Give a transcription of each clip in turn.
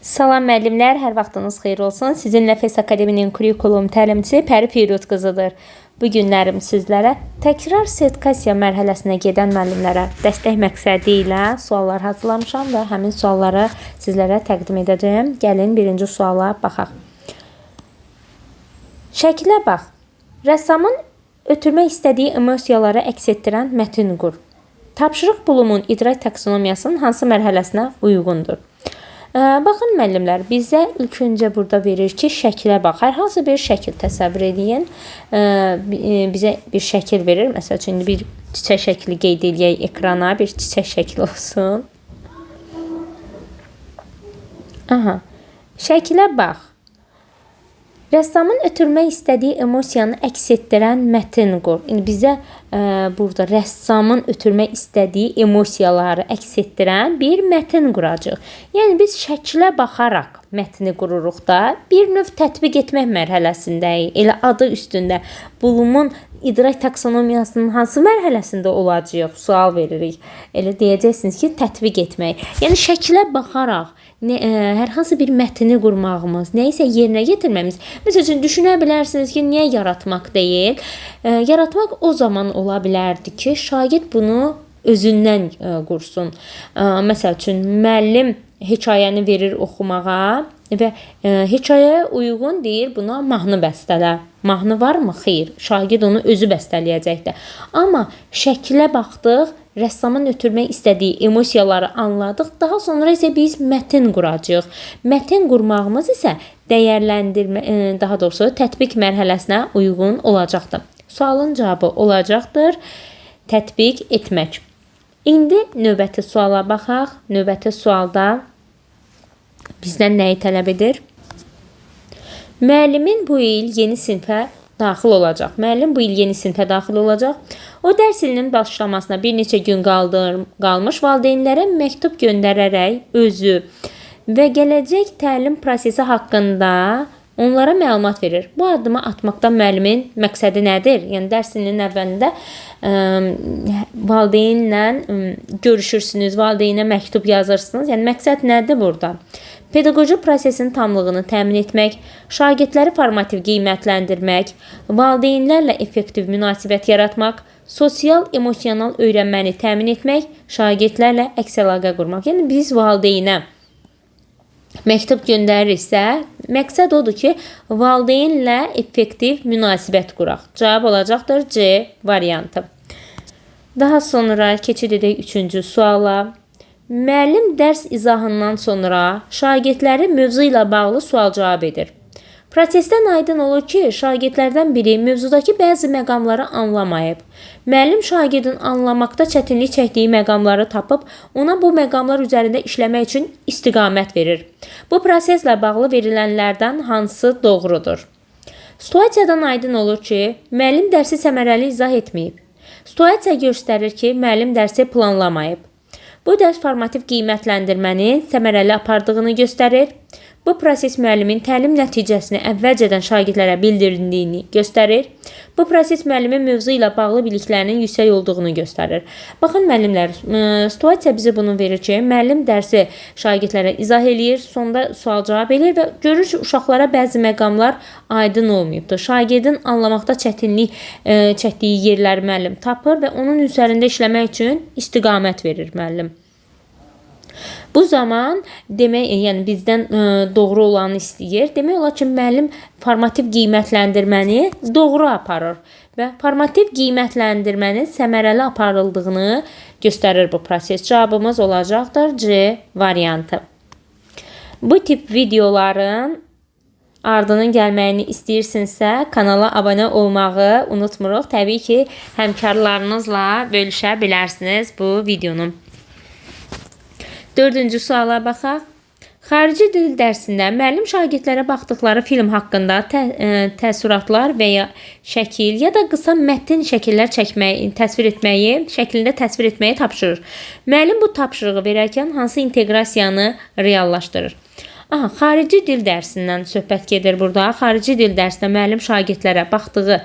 Salam müəllimlər, hər vaxtınız xeyir olsun. Sizinlə FES Akademinin kurikulum təlimçisi Pəri Firuz qızıdır. Bu günlərim sizlərə təkrar sertifikasiya mərhələsinə gedən müəllimlərə dəstək məqsədi ilə suallar hazırlamışam və həmin sualları sizlərə təqdim edəcəyəm. Gəlin birinci suala baxaq. Şəkilə bax. Rəssamın ötürmək istədiyi emosiyaları əks etdirən mətn qur. Tapşırıq Bloom'un idrak taksonomiyasının hansı mərhələsinə uyğundur? Baxın müəllimlər, bizə ilk öncə burada verir ki, şəkilə bax. Hər hansı bir şəkil təsəvvür edin. Bizə bir şəkil verir. Məsəl üçün bir çiçək şəkli qeyd edək ekrana. Bir çiçək şəkli olsun. Aha. Şəkilə bax. Rəssamın ötürmək istədiyi emosiyanı əks etdirən mətn qur. İndi bizə burada rəssamın ötürmək istədiyi emosiyaları əks etdirən bir mətn quracağıq. Yəni biz şəkilə baxaraq mətni qururuq da, bir növ tətbiq etmək mərhələsindəyik. Elə adı üstündə Bloom'un idrak taksonomiyasının hansı mərhələsində olacaq? Sual veririk. Elə deyəcəksiniz ki, tətbiq etmək. Yəni şəkilə baxaraq hər hansı bir mətni qurmağımız, nəyisə yerinə yetirməmiz. Məsəl üçün düşünə bilərsiniz ki, niyə yaratmaq deyil? Yaratmaq o zaman ola bilərdi ki, şagird bunu özündən qursun. Məsəl üçün müəllim hekayəni verir oxumağa və hekayəyə uyğun deyir buna mahnı bəstələ. Mahnı varmı? Xeyr. Şagird onu özü bəstələyəcəkdir. Amma şəkilə baxdıq, rəssamın ötürmək istədiyi emosiyaları anladıq. Daha sonra isə biz mətn quracağıq. Mətn qurmağımız isə dəyərləndirmə, daha doğrusu tətbiq mərhələsinə uyğun olacaqdır. Sualın cavabı olacaqdır tətbiq etmək. İndi növbəti suala baxaq. Növbəti sualda bizdən nəyi tələb edir? Müəllimin bu il yeni sinfə daxil olacaq. Müəllim bu il yeni sinfə daxil olacaq. O dərs ilinin başlamasına bir neçə gün qalmış valideynlərə məktub göndərərək özü və gələcək təlim prosesi haqqında onlara məlumat verir. Bu addımı atmaqdan müəllimin məqsədi nədir? Yəni dərs ilinin əvvəlində valideynlə görüşürsünüz, valideynə məktub yazırsınız. Yəni məqsəd nədir burada? Pedaqoji prosesin tamlığını təmin etmək, şagirdləri formativ qiymətləndirmək, valideynlərlə effektiv münasibət yaratmaq, sosial-emosional öyrənməni təmin etmək, şagirdlərlə əks əlaqə qurmaq. Yəni biz valideynə məktub göndəririksə, məqsəd odur ki, valideynlə effektiv münasibət quraq. Cavab olacaqdır C variantı. Daha sonra keçid edək 3-cü suala. Müəllim dərs izahından sonra şagirdləri mövzu ilə bağlı sual-cavab edir. Prosesdən aydın olur ki, şagirdlərdən biri mövzudakı bəzi məqamları anlamayıb. Müəllim şagirdin anlamaqda çətinlik çəkdiyi məqamları tapıb, ona bu məqamlar üzərində işləmək üçün istiqamət verir. Bu proseslə bağlı verilənlərdən hansı doğrudur? Situasiyadan aydın olur ki, müəllim dərsi səmərəli izah etməyib. Situasiya göstərir ki, müəllim dərsi planlamayıb. Bu dərs formativ qiymətləndirməni səmərəli apardığını göstərir. Bu proses müəllimin təlim nəticəsini əvvəlcədən şagirdlərə bildirdiyini göstərir. Bu proses müəllimin mövzu ilə bağlı biliklərinin yüksək olduğunu göstərir. Baxın müəllimlər, situasiya bizə bunu verir ki, müəllim dərsi şagirdlərə izah eləyir, sonda sual-cavab eləyir və görür ki, uşaqlara bəzi məqamlar aydın olmayıbdır. Şagirdin anlamaqda çətinlik çəkdiyi yerləri müəllim tapır və onun üzərində işləmək üçün istiqamət verir müəllim. Bu zaman yəni bizdən doğru olanı istəyir. Demək olar ki, müəllim formativ qiymətləndirməni doğru aparır və formativ qiymətləndirmənin səmərəli aparıldığını göstərir bu proses. Cavabımız olacaqdır C variantı. Bu tip videoların ardının gəlməyini istəyirsinizsə, kanala abunə olmağı unutmuruq. Təbii ki, həmkarlarınızla bölüşə bilərsiniz bu videonu. 4-cü suala baxaq. Xarici dil dərsində müəllim şagirdlərə baxdıqları film haqqında təəssüratlar və ya şəkil ya da qısa mətn şəkillər çəkməyi, şəklində təsvir etməyi tapşırır. Müəllim bu tapşırığı verərkən hansı inteqrasiyanı reallaşdırır? Xarici dil dərsindən söhbət gedir burada. Xarici dil dərsində müəllim şagirdlərə baxdığı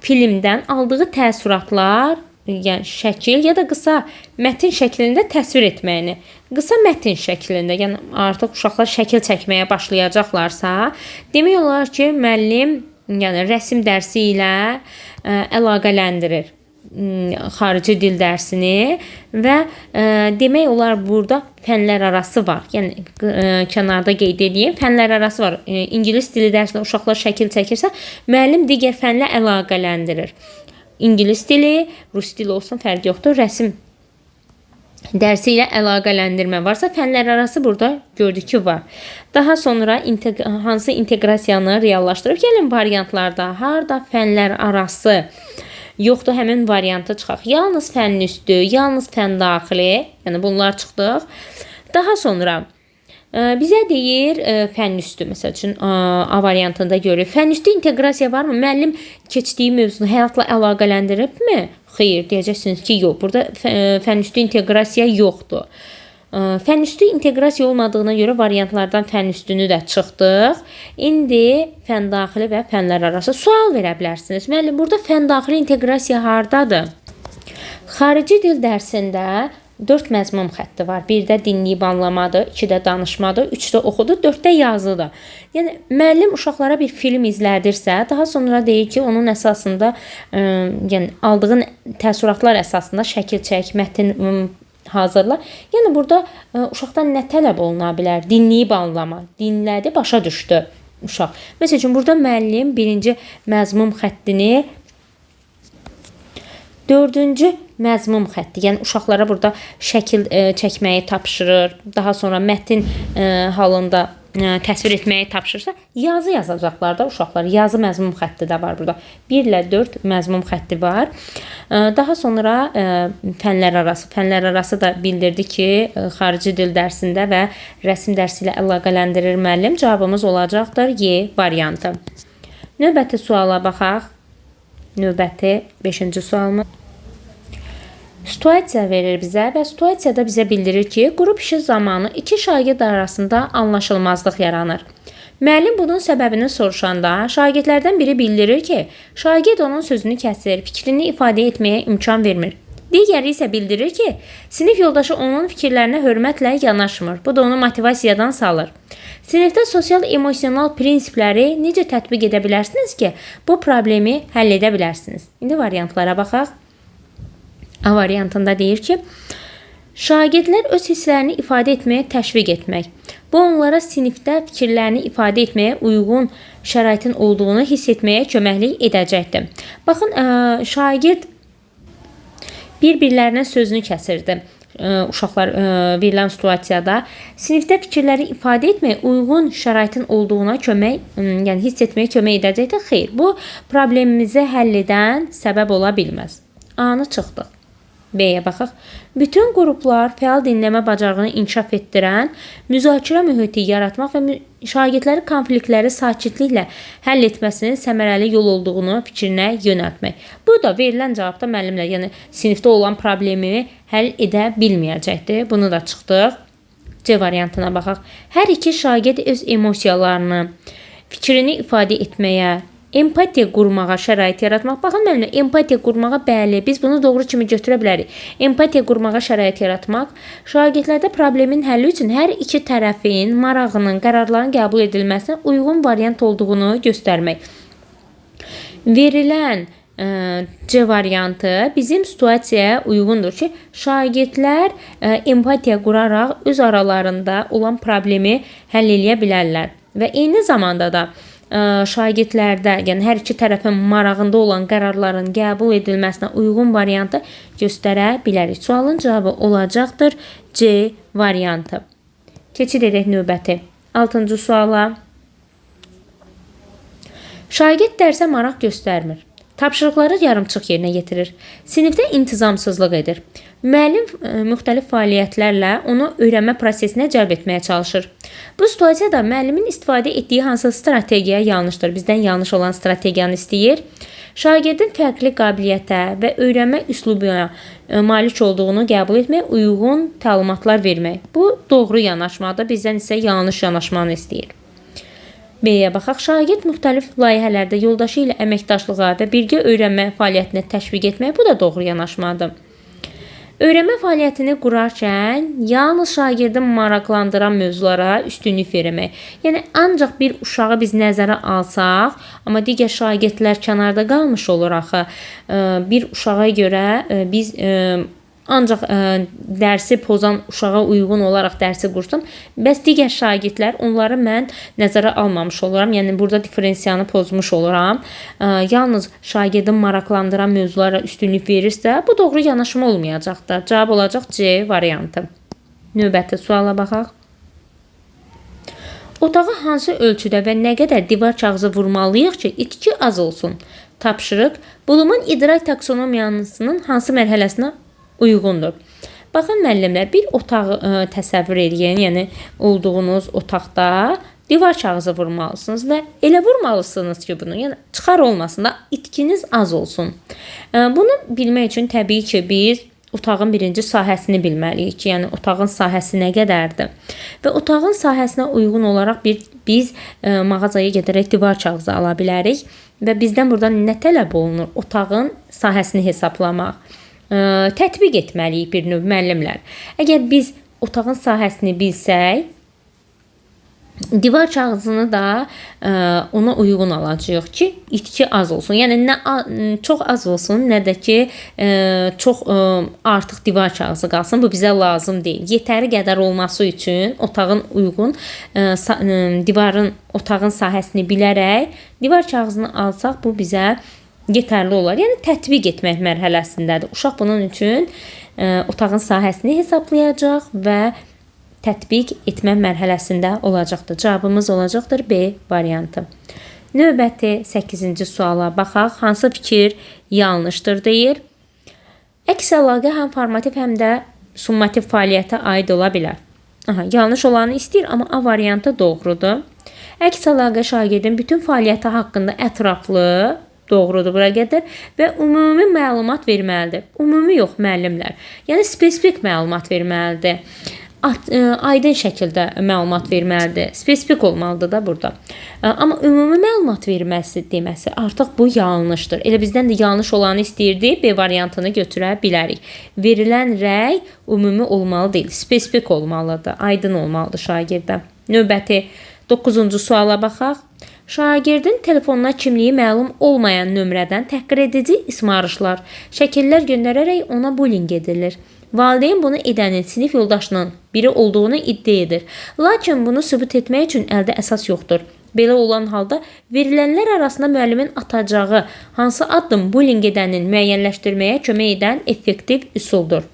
filmdən aldığı təəssüratlar yəni şəkil ya da qısa mətin şəklində təsvir etməyini. Qısa mətin şəklində, yəni artıq uşaqlar şəkil çəkməyə başlayacaqlarsa, demək olar ki, müəllim yəni rəsm dərsi ilə əlaqələndirir xarici dil dərsini və demək olar burada fənlər arası var. Yəni kənarda qeyd edeyim, fənlər arası var. İngilis dili dərsində uşaqlar şəkil çəkirsə, müəllim digər fənlə əlaqələndirir. İngilis dili, rus dili olsun fərqi yoxdur. Rəsm dərsi ilə əlaqələndirmə varsa, fənlər arası burada gördük ki, var. Daha sonra hansı inteqrasiyanı reallaşdırıb? Gəlin variantlarda harda fənlər arası yoxdur, həmin variantı çıxaq. Yalnız fənn üstü, yalnız fənn daxili, yəni bunlar çıxdıq. Daha sonra bizə deyir fənn üstü, məsəl üçün A variantında görürük. Fənn üstü inteqrasiya varmı? Müəllim keçdiyi mövzunu həyatla əlaqələndiribmi? Xeyr, deyəcəksiniz ki, yox. Burada fənn üstü inteqrasiya yoxdur. Fənn üstü inteqrasiya olmadığına görə variantlardan fənn üstünü də çıxdıq. İndi fənn daxili və fənlər arası sual verə bilərsiniz. Müəllim, burada fənn daxili inteqrasiya hardadır? Xarici dil dərsində 4 məzmun xətti var. 1-də dinləyib anlamadır, 2-də danışmadır, 3-də oxudur, 4-də yazıdır. Yəni müəllim uşaqlara bir film izlədirsə, daha sonra deyir ki, onun əsasında yəni aldığın təəssüratlar əsasında şəkil çək, mətin hazırla. Yəni burada uşaqdan nə tələb oluna bilər? Dinləyib anlama. Dinlədi, başa düşdü uşaq. Məsələn, burada müəllim 1-ci məzmun xəttini 4-cü məzmun xətti, yəni uşaqlara burada şəkil çəkməyi tapşırır. Daha sonra mətin halında təsvir etməyi tapşırsa, yazı yazacaqlar da uşaqlar. Yazı məzmun xətti də var burada. 1 ilə 4 məzmun xətti var. Daha sonra fənlər arası da bildirdi ki, xarici dil dərsində və rəsm dərsi ilə əlaqələndirir müəllim. Cavabımız olacaqdır Y variantı. Növbəti suala baxaq. Növbəti 5-ci sualımız. Situasiya verir bizə və situasiyada bizə bildirir ki, qrup işi zamanı iki şagird arasında anlaşılmazlıq yaranır. Müəllim bunun səbəbini soruşanda şagirdlərdən biri bildirir ki, şagird onun sözünü kəsir, fikrini ifadə etməyə imkan vermir. Digəri isə bildirir ki, sinif yoldaşı onun fikirlərinə hörmətlə yanaşmır. Bu da onu motivasiyadan salır. Sinifdə sosial-emosional prinsipləri necə tətbiq edə bilərsiniz ki, bu problemi həll edə bilərsiniz? İndi variantlara baxaq. A variantında deyir ki, şagirdlər öz hisslərini ifadə etməyə təşviq etmək. Bu, onlara sinifdə fikirlərini ifadə etməyə uyğun şəraitin olduğunu hiss etməyə köməklik edəcəkdir. Baxın, şagird bir-birlərinə sözünü kəsirdi. Uşaqlar verilən situasiyada sinifdə fikirləri ifadə etməyə uyğun şəraitin olduğuna yəni hiss etməyə kömək edəcəkdir. Xeyr, bu problemimizi həll edən səbəb ola bilməz. A-nı çıxdıq. B-yə baxaq. Bütün qruplar fəal dinləmə bacarığını inkişaf etdirən müzakirə mühiti yaratmaq və şagirdləri konfliktləri sakitliklə həll etməsinin səmərəli yol olduğunu fikrinə yönəltmək. Bu da verilən cavabda müəllimlər, yəni sinifdə olan problemi həll edə bilməyəcəkdir. Bunu da çıxdıq. C variantına baxaq. Hər iki şagird öz emosiyalarını, fikrini ifadə etməyə, empatiya qurmağa şərait yaratmaq. Baxın müəllimlər, empatiya qurmağa bəli, biz bunu doğru kimi götürə bilərik. Empatiya qurmağa şərait yaratmaq, şagirdlərdə problemin həlli üçün hər iki tərəfin marağının, qərarların qəbul edilməsinə uyğun variant olduğunu göstərmək. Verilən C variantı bizim situasiyaya uyğundur ki, şagirdlər empatiya quraraq öz aralarında olan problemi həll edə bilərlər. Və eyni zamanda da şagirdlərdə, yəni hər iki tərəfin marağında olan qərarların qəbul edilməsinə uyğun variantı göstərə bilərik. Sualın cavabı olacaqdır C variantı. Keçid edək növbəti 6-cı suala. Şagird dərsə maraq göstərmir. Tapşırıqları yarımçıq yerinə yetirir. Sinifdə intizamsızlıq edir. Müəllim müxtəlif fəaliyyətlərlə onu öyrənmə prosesinə cəlb etməyə çalışır. Bu situasiyada müəllimin istifadə etdiyi hansı strategiya yanlışdır? Bizdən yanlış olan strategiyanı istəyir. Şagirdin fərqli qabiliyyətə və öyrənmə üslubuna malik olduğunu qəbul etmək, uyğun təlimatlar vermək. Bu doğru yanaşmadır. Bizdən isə yanlış yanaşmanı istəyir. B-yə baxaq. Şagird müxtəlif layihələrdə yoldaşı ilə əməkdaşlığa və birgə öyrənmə fəaliyyətinə təşviq etmək, bu da doğru yanaşmadır. Öyrənmə fəaliyyətini qurarkən yalnız şagirdin maraqlandıran mövzulara üstünlük vermək. Yəni ancaq bir uşağı biz nəzərə alsaq, amma digər şagirdlər kənarda qalmış olur axı. Bir uşağa görə biz ancaq dərsi pozan uşağa uyğun olaraq dərsi qursam, bəs digər şagirdlər, onları mən nəzərə almamış oluram. Yəni burada diferensiyanı pozmuş oluram. Yalnız şagirdin maraqlandıran mövzulara üstünlük verirsə, bu doğru yanaşma olmayacaqdır. Cavab olacaq C variantı. Növbəti suala baxaq. Otağa hansı ölçüdə və nə qədər divar kağızı vurmalıyıq ki, itki az olsun? Tapşırıq, Bloom'un idrak taksonomiyasının hansı mərhələsinə uyğundur? Baxın müəllimlər, bir otağı təsəvvür edin, yəni olduğunuz otaqda divar kağızı vurmalısınız və elə vurmalısınız ki, bunu, yəni çıxar olmasın da itkiniz az olsun. Bunu bilmək üçün təbii ki, biz otağın birinci sahəsini bilməliyik ki, yəni otağın sahəsi nə qədərdir? Və otağın sahəsinə uyğun olaraq biz mağazaya gedərək divar kağızı ala bilərik və bizdən burada nə tələb olunur? Otağın sahəsini hesablamaq. Tətbiq etməliyik bir növ müəllimlər. Əgər biz otağın sahəsini bilsək, divar kağızını da ona uyğun alacağıq ki, itki az olsun. Yəni nə çox az olsun, nə də ki çox artıq divar kağızı qalsın. Bu bizə lazım deyil. Yetəri qədər olması üçün otağın uyğun otağın sahəsini bilərək divar kağızını alsaq, bu bizə yetərli olar. Yəni tətbiq etmək mərhələsindədir. Uşaq bunun üçün otağın sahəsini hesablayacaq və tətbiq etmə mərhələsində olacaqdır. Cavabımız olacaqdır B variantı. Növbəti 8-ci suala baxaq. Hansı fikir yanlışdır deyir. Əks əlaqə həm formativ, həm də summativ fəaliyyətə aid ola bilər. Yanlış olanı istəyir, amma A variantı doğrudur. Əks əlaqə şagirdin bütün fəaliyyəti haqqında ətraflı, doğrudur bura qədər və ümumi məlumat verməlidir. Ümumi yox müəllimlər. Yəni spesifik məlumat verməlidir. Aydın şəkildə məlumat verməlidir. Spesifik olmalıdır da burada. Amma ümumi məlumat verməsi deməsi artıq bu yanlışdır. Elə bizdən də yanlış olanı istəyirdi. B variantını götürə bilərik. Verilən rəy ümumi olmalı deyil. Spesifik olmalıdır. Aydın olmalıdır şagirdə. Növbəti 9-cu suala baxaq. Şagirdin telefonuna kimliyi məlum olmayan nömrədən təhqiredici ismarışlar, şəkillər göndərərək ona bullying edilir. Valideyn bunu edənin sinif yoldaşının biri olduğunu iddia edir. Lakin bunu sübut etmək üçün əldə əsas yoxdur. Belə olan halda verilənlər arasında müəllimin atacağı hansı addım bullying edənin müəyyənləşdirməyə kömək edən effektiv üsuldur?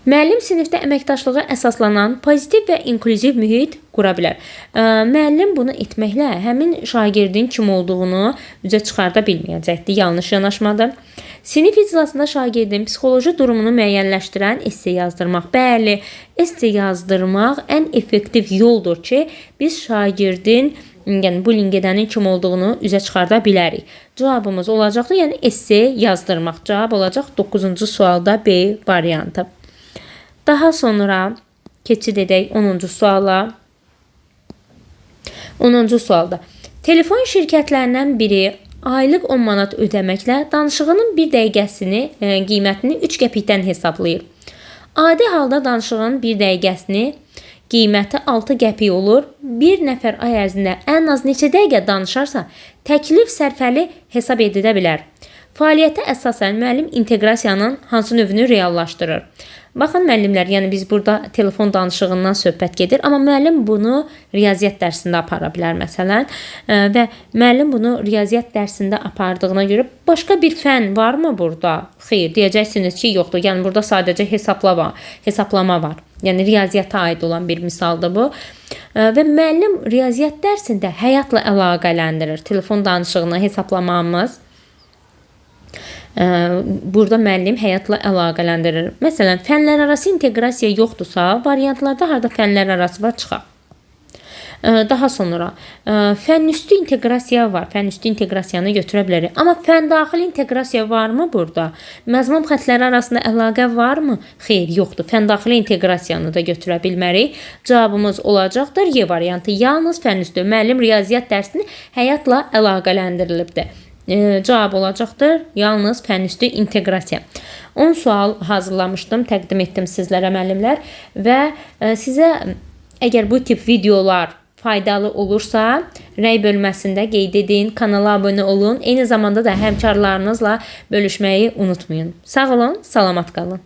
Müəllim sinifdə əməkdaşlığa əsaslanan pozitiv və inklüziv mühit qura bilər. Müəllim bunu etməklə həmin şagirdin kim olduğunu üzə çıxarda bilməyəcəkdir. Yanlış yanaşmadır. Sinif iclasında şagirdin psixoloji durumunu müəyyənləşdirən esse yazdırmaq. Bəli, esse yazdırmaq ən effektiv yoldur ki, biz şagirdin, yəni bullying edənin kim olduğunu üzə çıxarda bilərik. Cavabımız olacaqdır, yəni esse yazdırmaq. Cavab olacaq 9-cu sualda B variantı. Daha sonra keçid edək 10-cu suala. 10-cu sualda. Telefon şirkətlərindən biri aylıq 10 manat ödəməklə danışığının bir dəqiqəsini qiymətini 3 qəpikdən hesablayır. Adi halda danışığın bir dəqiqəsini qiyməti 6 qəpik olur. Bir nəfər ay ərzində ən az neçə dəqiqə danışarsa, təklif sərfəli hesab edilə bilər. Fəaliyyətə əsasən müəllim inteqrasiyanın hansı növünü reallaşdırır? Baxın müəllimlər, yəni biz burada telefon danışığından söhbət gedir, amma müəllim bunu riyaziyyat dərsində apara bilər məsələn və müəllim bunu riyaziyyat dərsində apardığına görə başqa bir fən varmı burada? Xeyr, deyəcəksiniz ki, yoxdur. Yəni burada sadəcə hesablama var. Yəni riyaziyyata aid olan bir misaldır bu. Və müəllim riyaziyyat dərsində həyatla əlaqələndirir. Telefon danışığını hesablamamız burada müəllim həyatla əlaqələndirir. Məsələn, fənlər arası inteqrasiya yoxdursa, variantlarda harda fənlər arası var çıxar. Daha sonra fənn üstü inteqrasiya var. Fənn üstü inteqrasiyanı götürə bilərik. Amma fənn daxili inteqrasiya varmı burada? Məzmun xəttləri arasında əlaqə varmı? Xeyr, yoxdur. Fənn daxili inteqrasiyanı da götürə bilmərik. Cavabımız olacaqdır Y variantı. Yalnız fənn üstü müəllim riyaziyyat dərsini həyatla əlaqələndirilibdir. Cavab olacaqdır yalnız fənn üstü inteqrasiya. 10 sual hazırlamışdım, təqdim etdim sizlərə müəllimlər və sizə əgər bu tip videolar faydalı olursa, rəy bölməsində qeyd edin, kanala abunə olun, eyni zamanda da həmkarlarınızla bölüşməyi unutmayın. Sağ olun, salamat qalın.